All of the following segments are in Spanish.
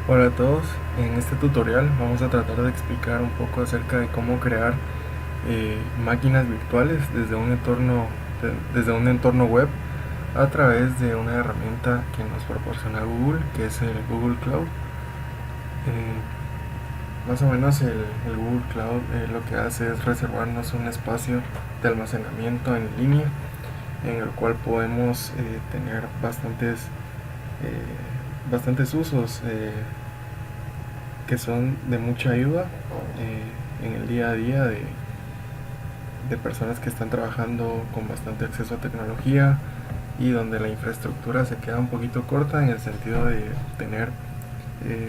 Hola a todos, en este tutorial vamos a tratar de explicar un poco acerca de cómo crear máquinas virtuales desde un entorno web a través de una herramienta que nos proporciona Google, que es el Google Cloud. Más o menos el Google Cloud lo que hace es reservarnos un espacio de almacenamiento en línea en el cual podemos tener bastantes usos que son de mucha ayuda en el día a día de personas que están trabajando con bastante acceso a tecnología y donde la infraestructura se queda un poquito corta en el sentido de tener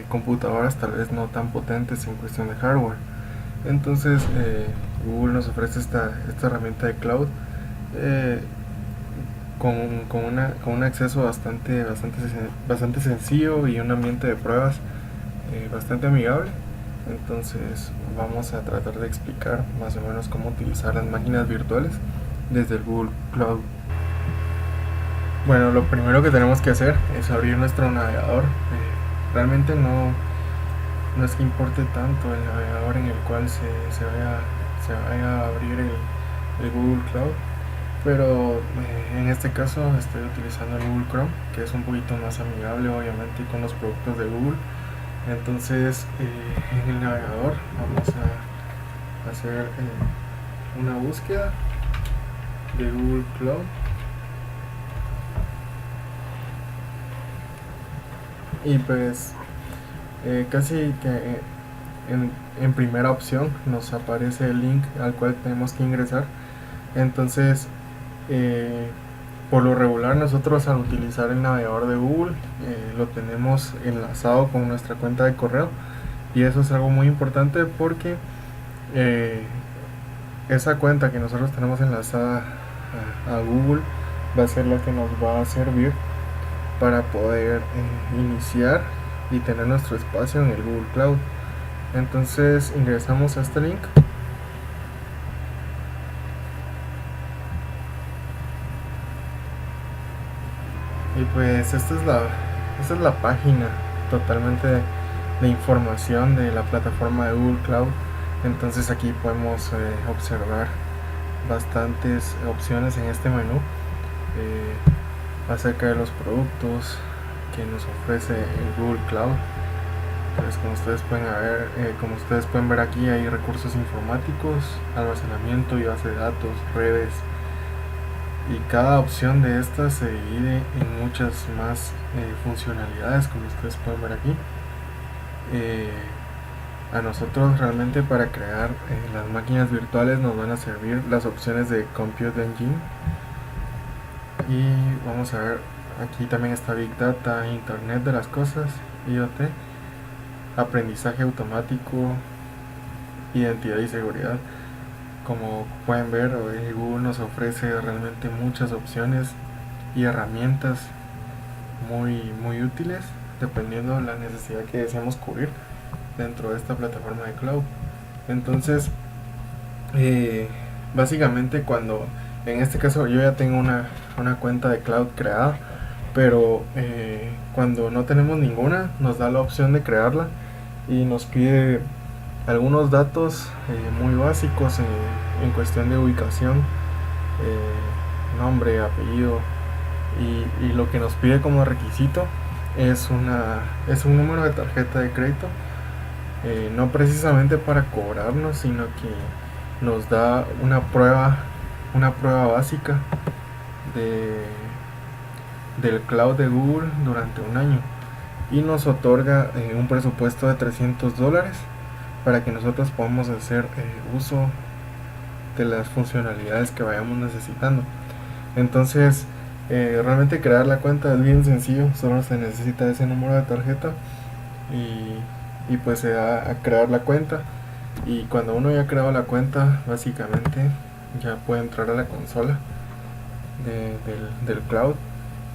computadoras tal vez no tan potentes en cuestión de hardware. Entonces Google nos ofrece esta herramienta de cloud eh, con un acceso bastante sencillo y un ambiente de pruebas bastante amigable. Entonces vamos a tratar de explicar más o menos cómo utilizar las máquinas virtuales desde el Google Cloud. Bueno, lo primero que tenemos que hacer es abrir nuestro navegador. Realmente no es que importe tanto el navegador en el cual se vaya a abrir el Google Cloud, pero en este caso estoy utilizando el Google Chrome, que es un poquito más amigable obviamente con los productos de Google. Entonces en el navegador vamos a hacer una búsqueda de Google Cloud y pues casi que en primera opción nos aparece el link al cual tenemos que ingresar. Entonces por lo regular nosotros al utilizar el navegador de Google lo tenemos enlazado con nuestra cuenta de correo, y eso es algo muy importante porque eh, esa cuenta que nosotros tenemos enlazada a Google va a ser la que nos va a servir para poder iniciar y tener nuestro espacio en el Google Cloud. Entonces ingresamos a este link y pues esta es la página totalmente de información de la plataforma de Google Cloud. Entonces aquí podemos observar bastantes opciones en este menú acerca de los productos que nos ofrece el Google Cloud. Pues como ustedes pueden ver aquí, hay recursos informáticos, almacenamiento y base de datos, redes, y cada opción de estas se divide en muchas más funcionalidades, como ustedes pueden ver aquí. A nosotros realmente para crear las máquinas virtuales nos van a servir las opciones de Compute Engine, y vamos a ver, aquí también está Big Data, Internet de las Cosas, IoT, aprendizaje automático, identidad y seguridad. Como pueden ver, Google nos ofrece realmente muchas opciones y herramientas muy útiles dependiendo de la necesidad que deseamos cubrir dentro de esta plataforma de cloud. Entonces básicamente cuando en este caso yo ya tengo una cuenta de cloud creada, pero cuando no tenemos ninguna nos da la opción de crearla y nos pide algunos datos muy básicos en cuestión de ubicación, nombre, apellido, y lo que nos pide como requisito es un número de tarjeta de crédito, no precisamente para cobrarnos, sino que nos da una prueba básica de, del cloud de Google durante un año, y nos otorga un presupuesto de $300 para que nosotros podamos hacer uso de las funcionalidades que vayamos necesitando. Entonces realmente crear la cuenta es bien sencillo, solo se necesita ese número de tarjeta y pues se da a crear la cuenta, y cuando uno ya ha creado la cuenta básicamente ya puede entrar a la consola del cloud,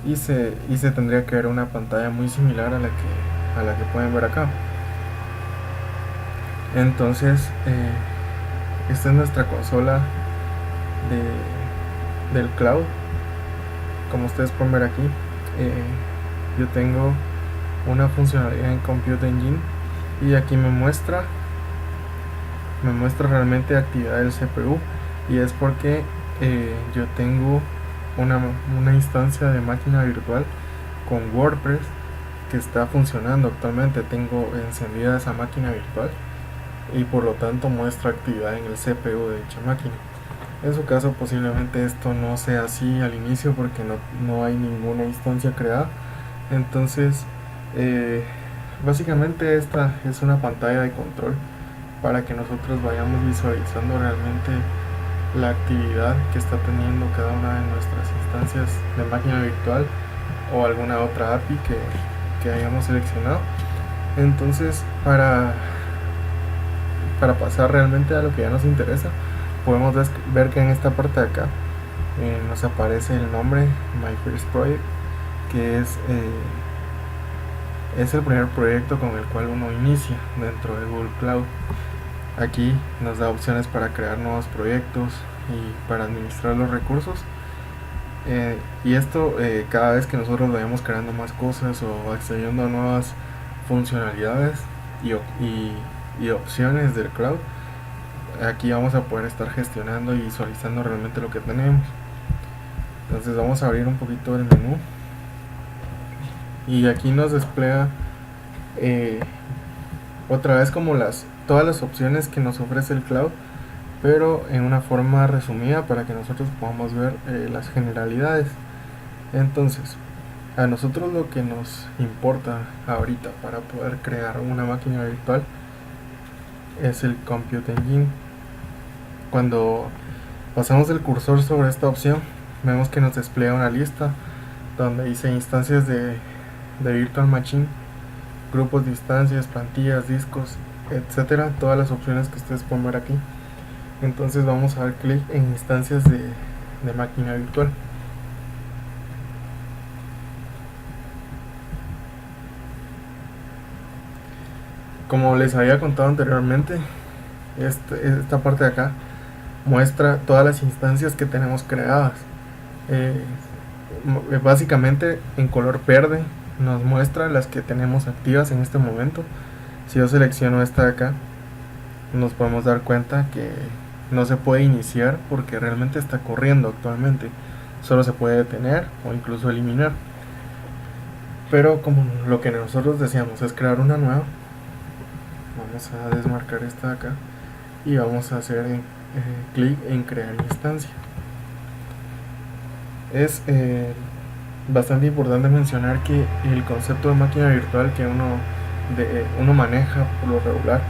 y se tendría que ver una pantalla muy similar a la que pueden ver acá. Entonces esta es nuestra consola del cloud. Como ustedes pueden ver aquí, yo tengo una funcionalidad en Compute Engine, y aquí me muestra realmente actividad del CPU, y es porque yo tengo una instancia de máquina virtual con WordPress que está funcionando actualmente. Tengo encendida esa máquina virtual y por lo tanto muestra actividad en el CPU de dicha máquina. En su caso posiblemente esto no sea así al inicio porque no hay ninguna instancia creada. Entonces básicamente esta es una pantalla de control para que nosotros vayamos visualizando realmente la actividad que está teniendo cada una de nuestras instancias de máquina virtual o alguna otra API que hayamos seleccionado. Entonces para pasar realmente a lo que ya nos interesa, podemos ver que en esta parte de acá nos aparece el nombre My First Project, que es el primer proyecto con el cual uno inicia dentro de Google Cloud. Aquí nos da opciones para crear nuevos proyectos y para administrar los recursos. Y esto cada vez que nosotros vayamos creando más cosas o accediendo a nuevas funcionalidades y opciones del cloud, aquí vamos a poder estar gestionando y visualizando realmente lo que tenemos. Entonces vamos a abrir un poquito el menú y aquí nos despliega otra vez como todas las opciones que nos ofrece el cloud, pero en una forma resumida para que nosotros podamos ver las generalidades. Entonces a nosotros lo que nos importa ahorita para poder crear una máquina virtual es el Compute Engine. Cuando pasamos el cursor sobre esta opción, vemos que nos despliega una lista donde dice instancias de Virtual Machine, grupos de instancias, plantillas, discos, etcétera, todas las opciones que ustedes pueden ver aquí. Entonces vamos a dar clic en instancias de máquina virtual. Como les había contado anteriormente, esta parte de acá muestra todas las instancias que tenemos creadas. Básicamente en color verde nos muestra las que tenemos activas en este momento. Si yo selecciono esta de acá, nos podemos dar cuenta que no se puede iniciar porque realmente está corriendo actualmente. Solo se puede detener o incluso eliminar. Pero como lo que nosotros deseamos es crear una nueva, vamos a desmarcar esta de acá y vamos a hacer clic en crear instancia. Es bastante importante mencionar que el concepto de máquina virtual que uno maneja por lo regular,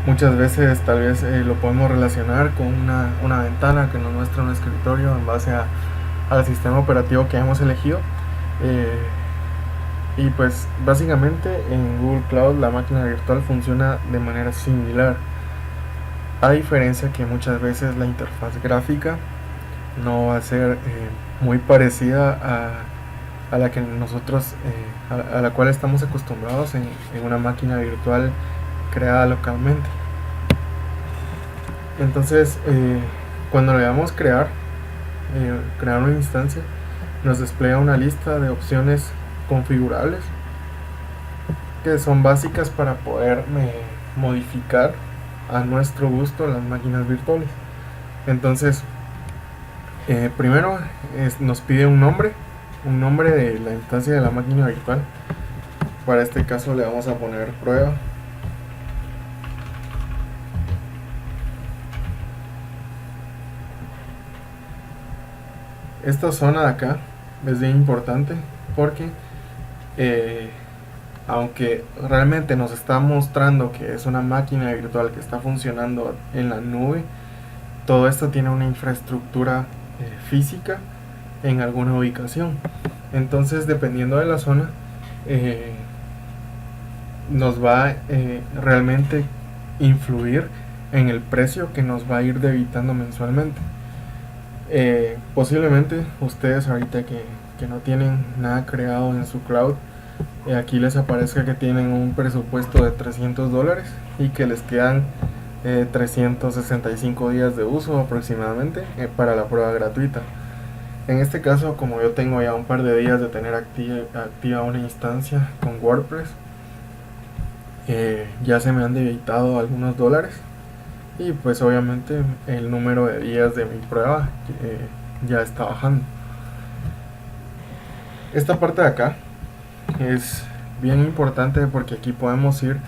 muchas veces tal vez lo podemos relacionar con una ventana que nos muestra un escritorio en base al sistema operativo que hemos elegido. Y pues básicamente en Google Cloud la máquina virtual funciona de manera similar, a diferencia que muchas veces la interfaz gráfica no va a ser muy parecida a la que nosotros a la cual estamos acostumbrados en una máquina virtual creada localmente. Entonces cuando le damos crear una instancia, nos despliega una lista de opciones configurables que son básicas para poder modificar a nuestro gusto las máquinas virtuales. Entonces primero nos pide un nombre de la instancia de la máquina virtual. Para este caso le vamos a poner prueba. Esta zona de acá es bien importante porque aunque realmente nos está mostrando que es una máquina virtual que está funcionando en la nube, todo esto tiene una infraestructura física en alguna ubicación. Entonces dependiendo de la zona nos va a realmente influir en el precio que nos va a ir debitando mensualmente. Posiblemente ustedes ahorita que no tienen nada creado en su cloud, aquí les aparezca que tienen un presupuesto de $300 y que les quedan 365 días de uso aproximadamente para la prueba gratuita. En este caso, como yo tengo ya un par de días de tener activa una instancia con WordPress, ya se me han debitado algunos dólares y pues obviamente el número de días de mi prueba ya está bajando. Esta parte de acá es bien importante porque aquí podemos ir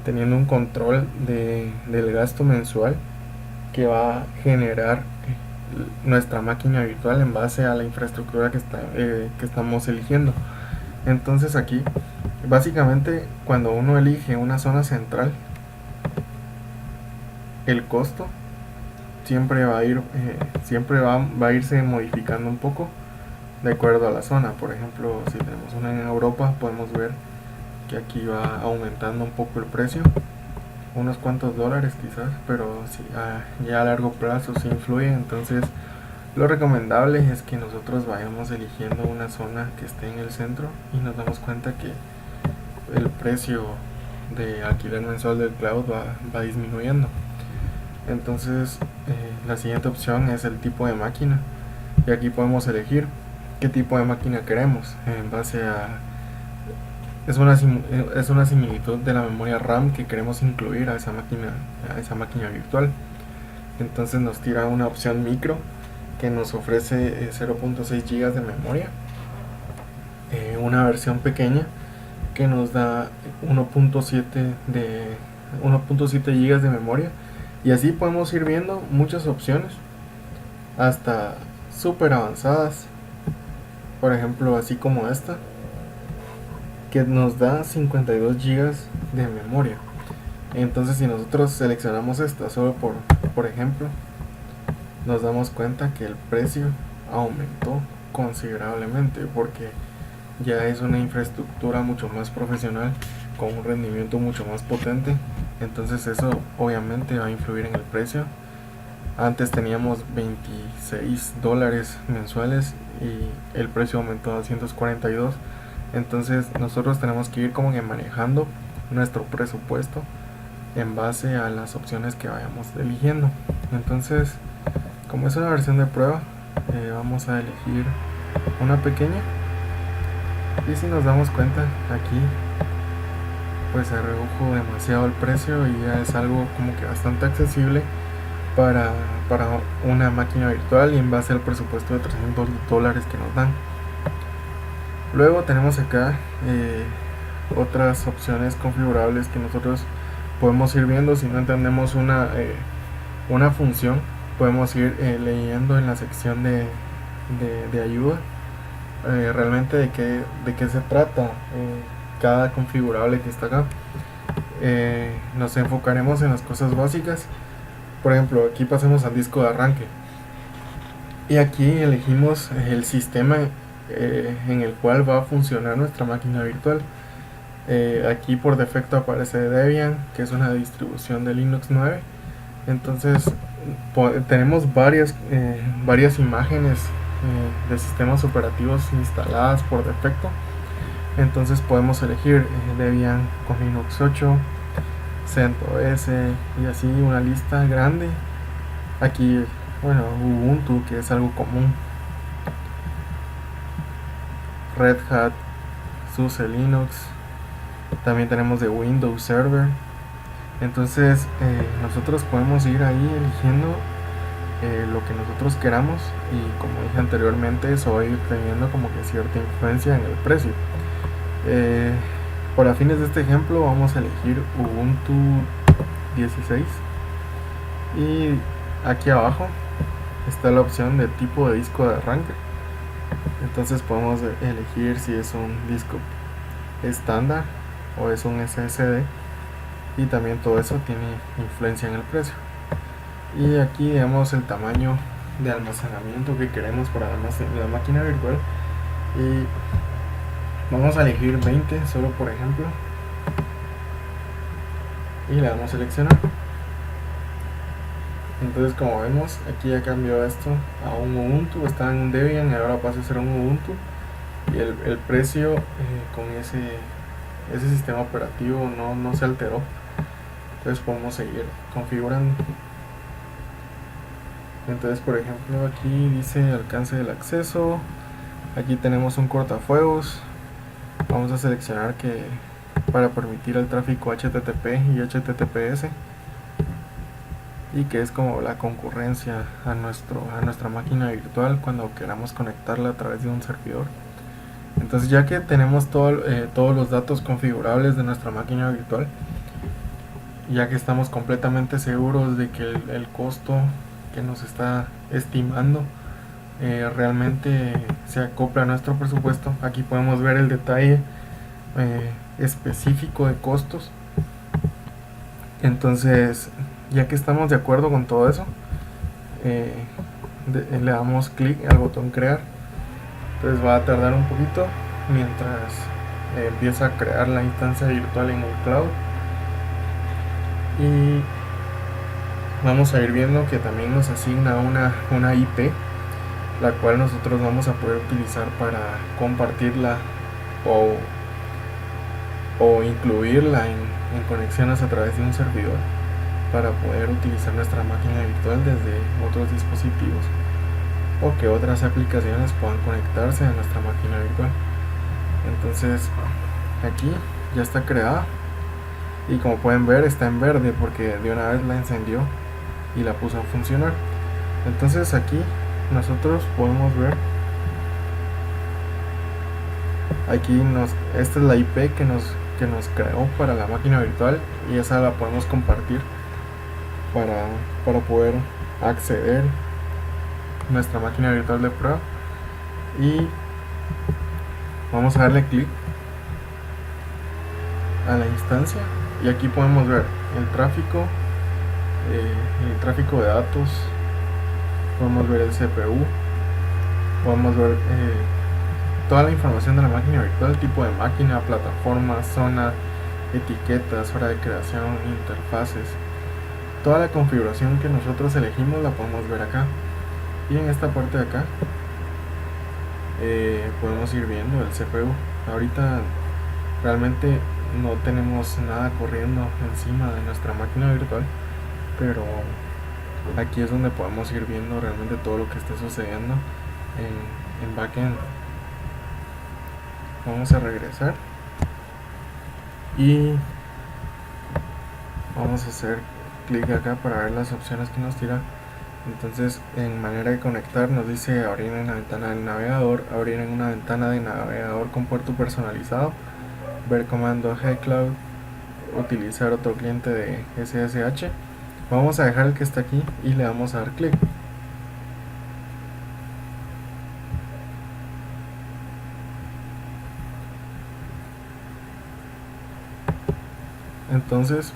teniendo un control del gasto mensual que va a generar nuestra máquina virtual en base a la infraestructura que estamos eligiendo. Entonces aquí básicamente cuando uno elige una zona central, el costo siempre va a irse modificando un poco de acuerdo a la zona. Por ejemplo, si tenemos una en Europa, podemos ver que aquí va aumentando un poco el precio, unos cuantos dólares quizás, pero sí, ya a largo plazo sí influye. Entonces lo recomendable es que nosotros vayamos eligiendo una zona que esté en el centro y nos damos cuenta que el precio de alquiler mensual del cloud va disminuyendo. Entonces la siguiente opción es el tipo de máquina, y aquí podemos elegir qué tipo de máquina queremos en base a es una similitud de la memoria RAM que queremos incluir a esa máquina virtual. Entonces nos tira una opción micro que nos ofrece 0.6 GB de memoria, una versión pequeña que nos da 1.7 GB de memoria, y así podemos ir viendo muchas opciones hasta súper avanzadas, por ejemplo así como esta que nos da 52 GB de memoria. Entonces si nosotros seleccionamos esta solo por ejemplo, nos damos cuenta que el precio aumentó considerablemente porque ya es una infraestructura mucho más profesional con un rendimiento mucho más potente. Entonces eso obviamente va a influir en el precio. Antes teníamos 26 dólares mensuales y el precio aumentó a 242. Entonces nosotros tenemos que ir como que manejando nuestro presupuesto en base a las opciones que vayamos eligiendo. Entonces, como es una versión de prueba, vamos a elegir una pequeña, y si nos damos cuenta aquí pues se redujo demasiado el precio y ya es algo como que bastante accesible para una máquina virtual y en base al presupuesto de 300 dólares que nos dan. Luego tenemos acá otras opciones configurables que nosotros podemos ir viendo. Si no entendemos una función, podemos ir leyendo en la sección de ayuda realmente de qué se trata cada configurable que está acá. Nos enfocaremos en las cosas básicas. Por ejemplo, aquí pasemos al disco de arranque y aquí elegimos el sistema en el cual va a funcionar nuestra máquina virtual. Aquí por defecto aparece Debian, que es una distribución de Linux 9. Entonces tenemos varias imágenes de sistemas operativos instaladas por defecto. Entonces podemos elegir Debian con Linux 8, CentOS y así una lista grande. Aquí, bueno, Ubuntu, que es algo común, Red Hat, SUSE Linux, también tenemos de Windows Server. Entonces nosotros podemos ir ahí eligiendo lo que nosotros queramos, y como dije anteriormente, eso va a ir teniendo como que cierta influencia en el precio. Para fines de este ejemplo vamos a elegir Ubuntu 16 y aquí abajo está la opción de tipo de disco de arranque. Entonces podemos elegir si es un disco estándar o es un SSD, y también todo eso tiene influencia en el precio. Y aquí vemos el tamaño de almacenamiento que queremos para la máquina virtual, y vamos a elegir 20 solo por ejemplo y le damos a seleccionar. Entonces, como vemos, aquí ya cambió esto a un Ubuntu, está en un Debian y ahora pasa a ser un Ubuntu, y el precio con ese sistema operativo no se alteró. Entonces podemos seguir configurando. Entonces, por ejemplo, aquí dice alcance del acceso. Aquí tenemos un cortafuegos. Vamos a seleccionar que para permitir el tráfico HTTP y HTTPS, y que es como la concurrencia a nuestra máquina virtual cuando queramos conectarla a través de un servidor. Entonces, ya que tenemos todos los datos configurables de nuestra máquina virtual, ya que estamos completamente seguros de que el costo que nos está estimando realmente se acopla a nuestro presupuesto, aquí podemos ver el detalle específico de costos. Entonces, ya que estamos de acuerdo con todo eso, le damos clic al botón crear. Entonces va a tardar un poquito mientras empieza a crear la instancia virtual en el cloud, y vamos a ir viendo que también nos asigna una IP, la cual nosotros vamos a poder utilizar para compartirla o incluirla en conexiones a través de un servidor, para poder utilizar nuestra máquina virtual desde otros dispositivos, o que otras aplicaciones puedan conectarse a nuestra máquina virtual. Entonces, aquí ya está creada, y como pueden ver está en verde porque de una vez la encendió y la puso a funcionar. Entonces aquí nosotros podemos ver, aquí esta es la IP que nos creó para la máquina virtual, y esa la podemos compartir para poder acceder a nuestra máquina virtual de prueba. Y vamos a darle clic a la instancia, y aquí podemos ver el tráfico de datos, podemos ver el CPU, podemos ver toda la información de la máquina virtual, tipo de máquina, plataforma, zona, etiquetas, hora de creación, interfaces. Toda la configuración que nosotros elegimos la podemos ver acá, y en esta parte de acá podemos ir viendo el CPU. Ahorita realmente no tenemos nada corriendo encima de nuestra máquina virtual, pero aquí es donde podemos ir viendo realmente todo lo que está sucediendo en backend. Vamos a regresar y vamos a hacer clic acá para ver las opciones que nos tira. Entonces, en manera de conectar nos dice abrir en la ventana del navegador, abrir en una ventana de navegador con puerto personalizado, ver comando gcloud, utilizar otro cliente de SSH. Vamos a dejar el que está aquí y le vamos a dar clic. Entonces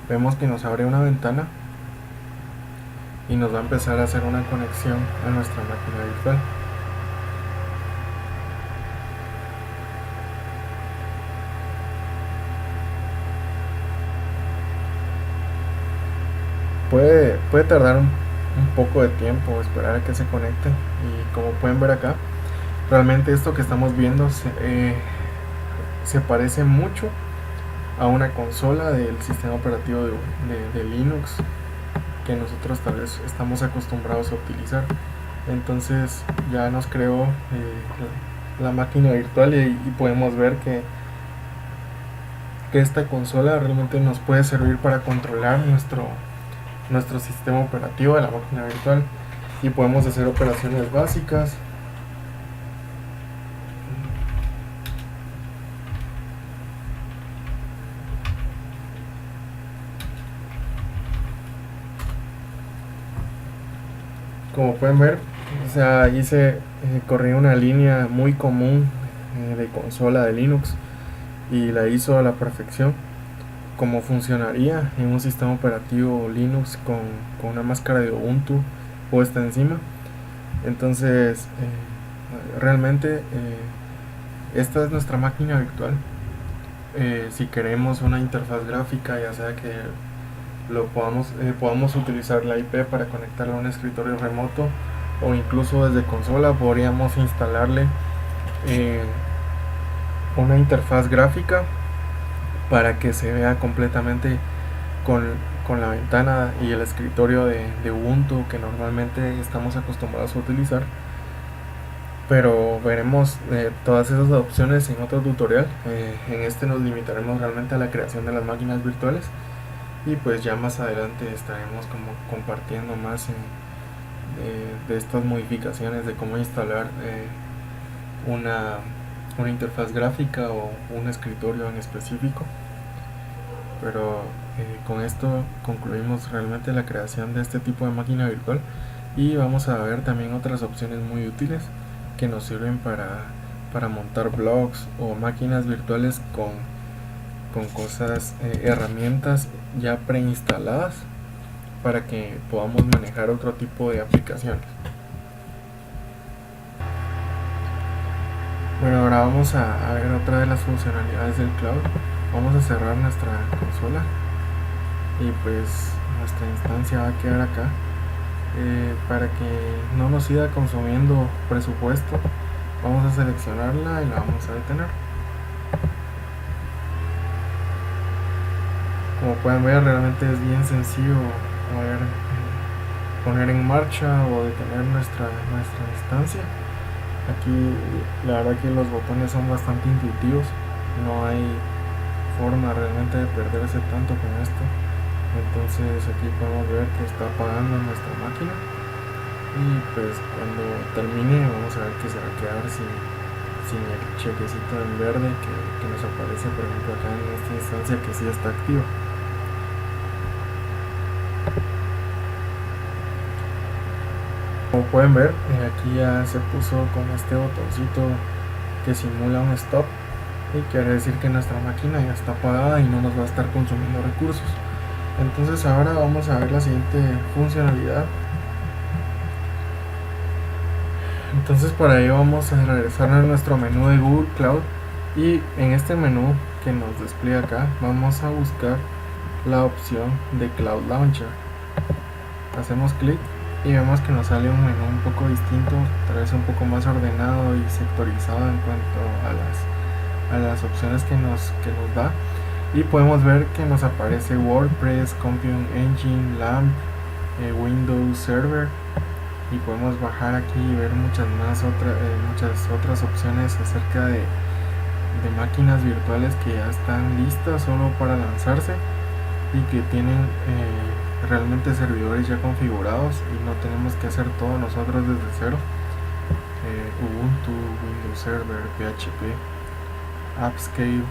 vemos que nos abre una ventana y nos va a empezar a hacer una conexión a nuestra máquina virtual. Puede tardar un poco de tiempo esperar a que se conecte, y como pueden ver acá, realmente esto que estamos viendo se parece mucho a una consola del sistema operativo de Linux que nosotros tal vez estamos acostumbrados a utilizar. Entonces ya nos creó la máquina virtual, y podemos ver que esta consola realmente nos puede servir para controlar nuestro sistema operativo de la máquina virtual, y podemos hacer operaciones básicas. Como pueden ver, o sea, ahí se corría una línea muy común de consola de Linux, y la hizo a la perfección como funcionaría en un sistema operativo Linux con una máscara de Ubuntu puesta encima. Entonces realmente esta es nuestra máquina virtual. Si queremos una interfaz gráfica, ya sea que podamos utilizar la IP para conectarla a un escritorio remoto, o incluso desde consola podríamos instalarle una interfaz gráfica para que se vea completamente con la ventana y el escritorio de Ubuntu que normalmente estamos acostumbrados a utilizar, pero veremos todas esas opciones en otro tutorial. En este nos limitaremos realmente a la creación de las máquinas virtuales, y pues ya más adelante estaremos como compartiendo más de estas modificaciones de cómo instalar una interfaz gráfica o un escritorio en específico. Pero con esto concluimos realmente la creación de este tipo de máquina virtual, y vamos a ver también otras opciones muy útiles que nos sirven para montar blogs o máquinas virtuales con cosas, herramientas ya preinstaladas para que podamos manejar otro tipo de aplicaciones. Bueno, ahora vamos a ver otra de las funcionalidades del cloud. Vamos a cerrar nuestra consola y pues nuestra instancia va a quedar acá. Para que no nos siga consumiendo presupuesto, vamos a seleccionarla y la vamos a detener. Como pueden ver, realmente es bien sencillo poner en marcha o detener nuestra instancia. Aquí la verdad que los botones son bastante intuitivos, no hay forma realmente de perderse tanto con esto. Entonces aquí podemos ver que está apagando nuestra máquina, y pues cuando termine vamos a ver que se va a quedar sin el chequecito en verde que nos aparece por ejemplo acá en esta instancia que sí está activa. Como pueden ver, aquí ya se puso con este botoncito que simula un stop, y quiere decir que nuestra máquina ya está apagada y no nos va a estar consumiendo recursos. Entonces ahora vamos a ver la siguiente funcionalidad. Entonces para ello vamos a regresar a nuestro menú de Google Cloud, y en este menú que nos despliega acá vamos a buscar la opción de Cloud Launcher. Hacemos clic y vemos que nos sale un menú un poco distinto, tal vez un poco más ordenado y sectorizado en cuanto a las opciones que nos da, y podemos ver que nos aparece WordPress, Computing Engine, LAMP, Windows Server, y podemos bajar aquí y ver muchas otras opciones acerca de máquinas virtuales que ya están listas solo para lanzarse y que tienen realmente servidores ya configurados y no tenemos que hacer todo nosotros desde cero. Ubuntu, Windows Server, PHP, AppScape.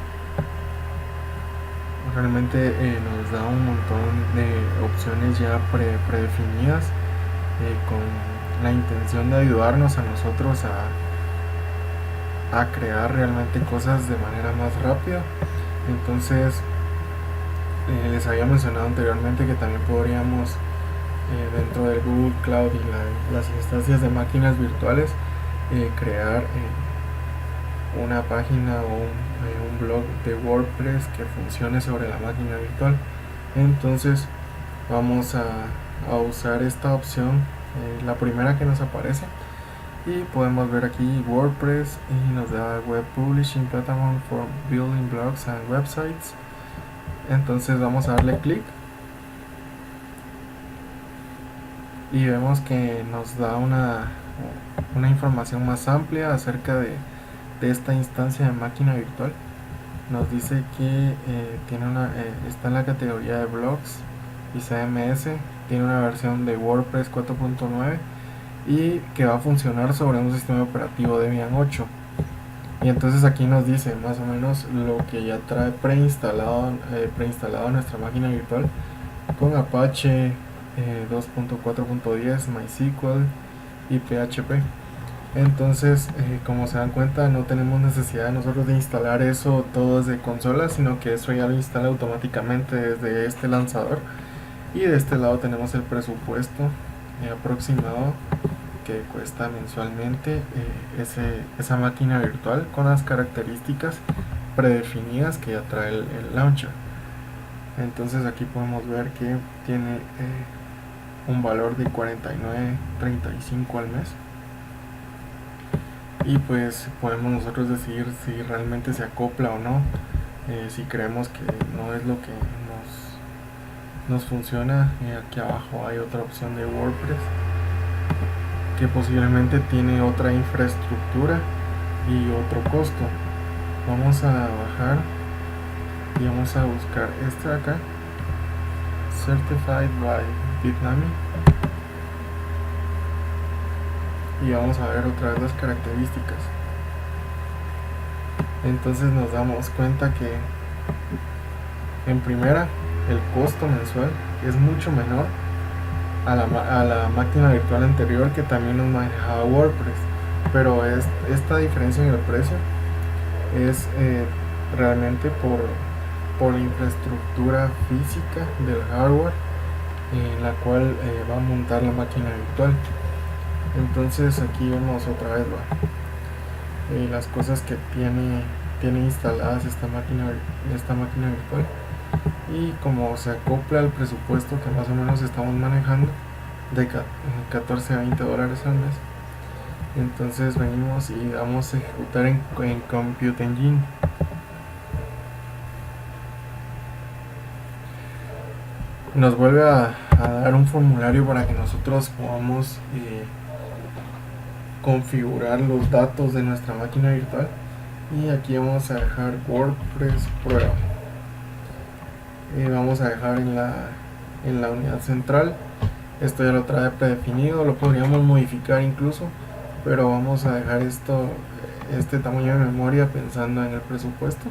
Realmente nos da un montón de opciones ya predefinidas, con la intención de ayudarnos a nosotros a crear realmente cosas de manera más rápida. Entonces les había mencionado anteriormente que también podríamos dentro del Google Cloud y las instancias de máquinas virtuales crear una página o un blog de WordPress que funcione sobre la máquina virtual. Entonces vamos a usar esta opción, la primera que nos aparece, y podemos ver aquí WordPress y nos da Web Publishing Platform for Building Blogs and Websites. Entonces vamos a darle clic y vemos que nos da una información más amplia acerca de esta instancia de máquina virtual. Nos dice que está en la categoría de blogs y CMS, tiene una versión de WordPress 4.9 y que va a funcionar sobre un sistema operativo Debian 8. Y entonces aquí nos dice más o menos lo que ya trae preinstalado nuestra máquina virtual, con Apache 2.4.10, MySQL y PHP. Entonces como se dan cuenta, no tenemos necesidad de nosotros de instalar eso todo desde consola, sino que eso ya lo instala automáticamente desde este lanzador. Y de este lado tenemos el presupuesto aproximado que cuesta mensualmente esa máquina virtual, con las características predefinidas que ya trae el launcher. Entonces aquí podemos ver que tiene un valor de $49.35 al mes, y pues podemos nosotros decidir si realmente se acopla o no, si creemos que no es lo que nos funciona. Aquí abajo hay otra opción de WordPress que posiblemente tiene otra infraestructura y otro costo. Vamos a bajar y vamos a buscar este de acá, Certified by Bitnami, y vamos a ver otra vez las características. Entonces nos damos cuenta que en primera el costo mensual es mucho menor a la máquina virtual anterior, que también nos manejaba WordPress, pero esta diferencia en el precio es realmente por la infraestructura física del hardware en la cual va a montar la máquina virtual. Entonces aquí vemos otra vez las cosas que tiene instaladas esta máquina virtual, y como se acopla al presupuesto que más o menos estamos manejando de 14 a 20 dólares al mes. Entonces venimos y damos a ejecutar en Compute Engine. Nos vuelve a dar un formulario para que nosotros podamos configurar los datos de nuestra máquina virtual, y aquí vamos a dejar WordPress prueba. Vamos a dejar en la unidad central. Esto ya lo trae predefinido, lo podríamos modificar incluso, pero vamos a dejar este tamaño de memoria pensando en el presupuesto.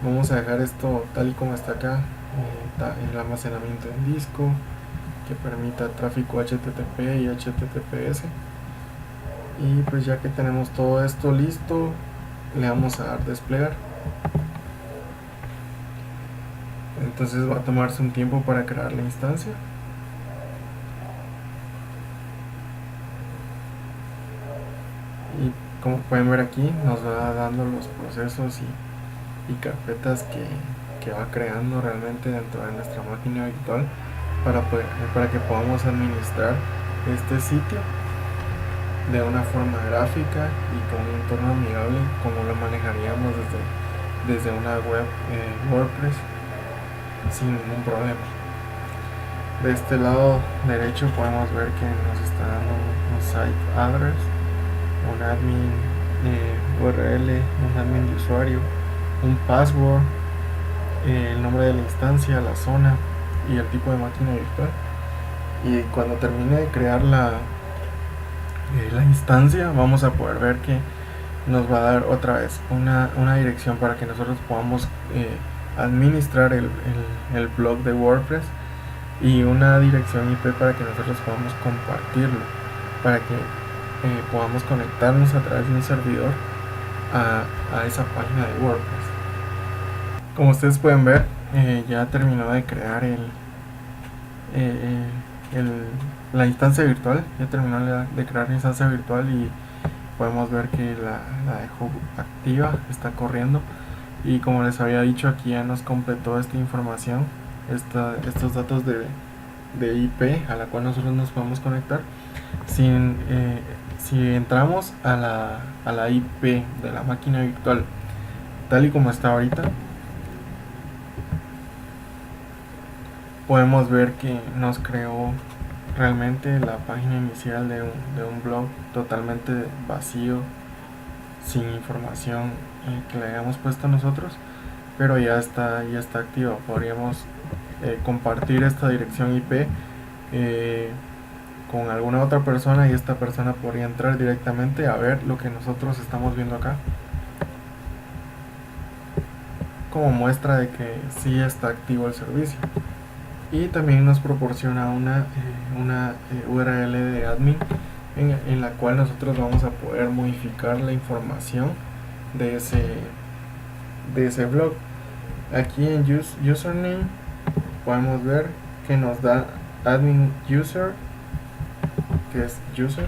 Vamos a dejar esto tal y como está acá, el almacenamiento en disco, que permita tráfico HTTP y HTTPS. Y pues ya que tenemos todo esto listo, le vamos a dar desplegar. Entonces va a tomarse un tiempo para crear la instancia. Y como pueden ver aquí, nos va dando los procesos y carpetas que va creando realmente dentro de nuestra máquina virtual para que podamos administrar este sitio de una forma gráfica y con un entorno amigable, como lo manejaríamos desde una web WordPress sin ningún problema. De este lado derecho podemos ver que nos está dando un site address, un admin URL, un admin de usuario, un password, el nombre de la instancia, la zona y el tipo de máquina virtual. Y cuando termine de crear la instancia, vamos a poder ver que nos va a dar otra vez una dirección para que nosotros podamos administrar el blog de WordPress, y una dirección IP para que nosotros podamos compartirlo, para que podamos conectarnos a través de un servidor a esa página de WordPress. Como ustedes pueden ver, ya terminó de crear la instancia virtual. Ya terminó de crear la instancia virtual y podemos ver que la dejó activa, está corriendo. Y como les había dicho, aquí ya nos completó esta información, estos datos de IP a la cual nosotros nos podemos conectar. Si entramos a la IP de la máquina virtual tal y como está ahorita, podemos ver que nos creó realmente la página inicial de un blog totalmente vacío, sin información que le hayamos puesto nosotros, pero ya está activo. Podríamos compartir esta dirección IP con alguna otra persona, y esta persona podría entrar directamente a ver lo que nosotros estamos viendo acá, como muestra de que sí está activo el servicio. Y también nos proporciona una URL de admin en la cual nosotros vamos a poder modificar la información de ese blog. Aquí en username podemos ver que nos da admin user, que es user,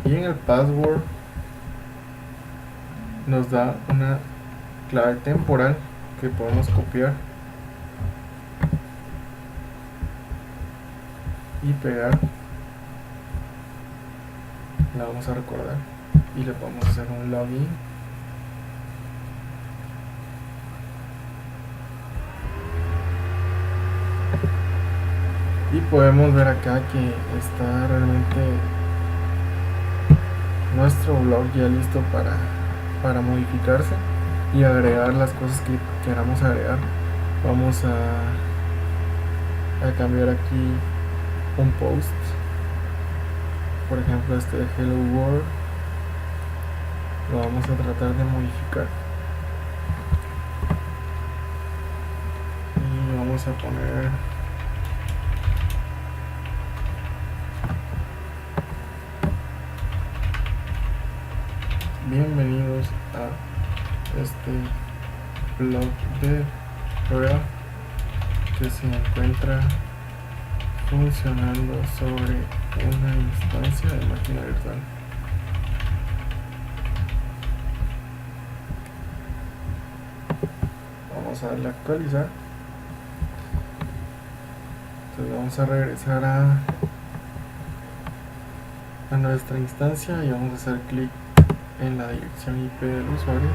y en el password nos da una clave temporal que podemos copiar y pegar. La vamos a recordar y le podemos hacer un login. Y podemos ver acá que está realmente nuestro blog ya listo para modificarse y agregar las cosas que queramos agregar. Vamos a cambiar aquí un post, por ejemplo este de Hello World, lo vamos a tratar de modificar y vamos a poner bienvenidos a este blog de prueba que se encuentra funcionando sobre una instancia de máquina virtual. Vamos a darle a actualizar. Entonces vamos a regresar a nuestra instancia y vamos a hacer clic en la dirección IP del usuario.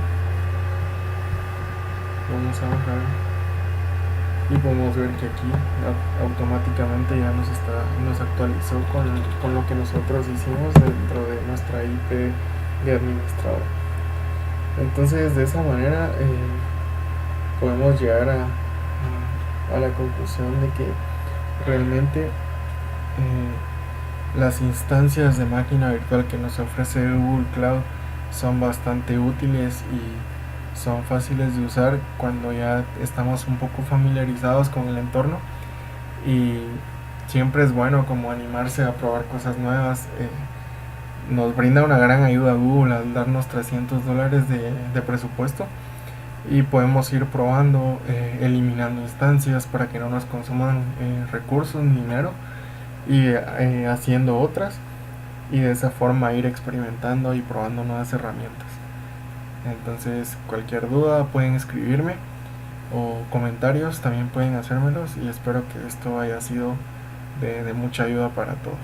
Vamos a bajar y podemos ver que aquí automáticamente ya nos actualizó con lo que nosotros hicimos dentro de nuestra IP de administrador. Entonces de esa manera podemos llegar a la conclusión de que realmente las instancias de máquina virtual que nos ofrece Google Cloud son bastante útiles y son fáciles de usar cuando ya estamos un poco familiarizados con el entorno, y siempre es bueno como animarse a probar cosas nuevas. Nos brinda una gran ayuda a Google al darnos $300 de presupuesto y podemos ir probando, eliminando instancias para que no nos consuman recursos ni dinero, y haciendo otras, y de esa forma ir experimentando y probando nuevas herramientas. Entonces cualquier duda pueden escribirme, o comentarios también pueden hacérmelos, y espero que esto haya sido de mucha ayuda para todos.